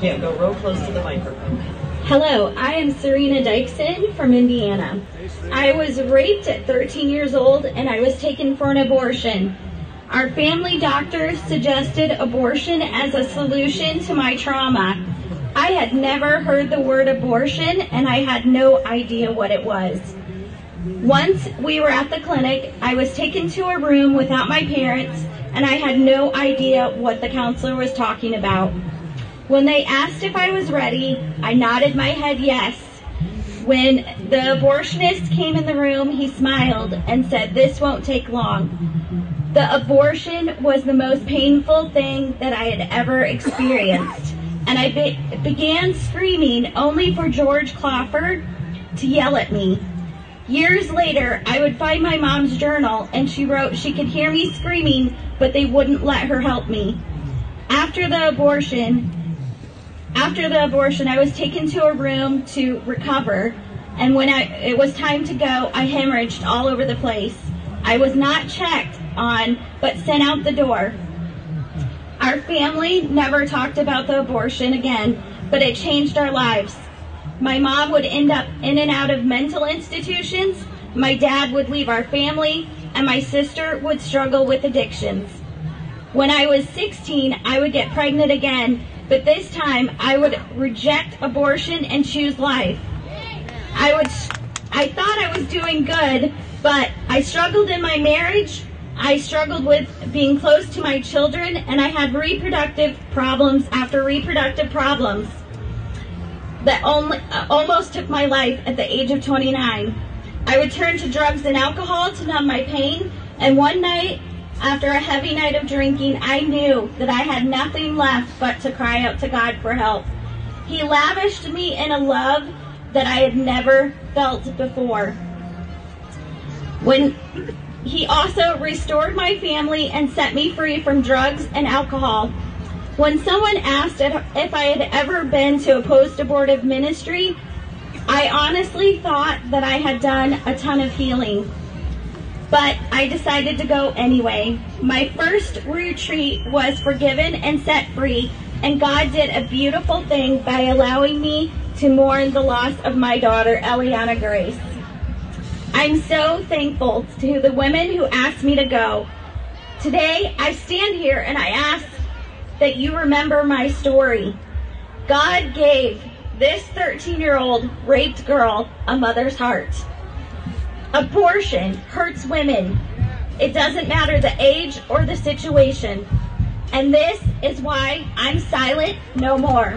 Yeah, go real close to the microphone. Hello, I am Serena from Indiana. I was raped at 13 years old and I was taken for an abortion. Our family doctor suggested abortion as a solution to my trauma. I had never heard the word abortion and I had no idea what it was. Once we were at the clinic, I was taken to a room without my parents and I had no idea what the counselor was talking about. When they asked if I was ready, I nodded my head yes. When the abortionist came in the room, he smiled and said, "This won't take long." The abortion was the most painful thing that I had ever experienced. And I began screaming only for George Clawford to yell at me. Years later, I would find my mom's journal and she wrote she could hear me screaming, but they wouldn't let her help me. After the abortion, I was taken to a room to recover, and when it was time to go, I hemorrhaged all over the place. I was not checked on, but sent out the door. Our family never talked about the abortion again, but it changed our lives. My mom would end up in and out of mental institutions, my dad would leave our family, and my sister would struggle with addictions. When I was 16, I would get pregnant again, but this time I would reject abortion and choose life. I thought I was doing good, but I struggled in my marriage, I struggled with being close to my children, and I had reproductive problems after reproductive problems that almost took my life at the age of 29. I would turn to drugs and alcohol to numb my pain, and one night, after a heavy night of drinking, I knew that I had nothing left but to cry out to God for help. He lavished me in a love that I had never felt before. He also restored my family and set me free from drugs and alcohol. When someone asked if I had ever been to a post-abortive ministry, I honestly thought that I had done a ton of healing. But I decided to go anyway. My first retreat was forgiven and set free, and God did a beautiful thing by allowing me to mourn the loss of my daughter, Eliana Grace. I'm so thankful to the women who asked me to go. Today, I stand here and I ask that you remember my story. God gave this 13-year-old raped girl a mother's heart. Abortion hurts women. It doesn't matter the age or the situation. And this is why I'm silent no more.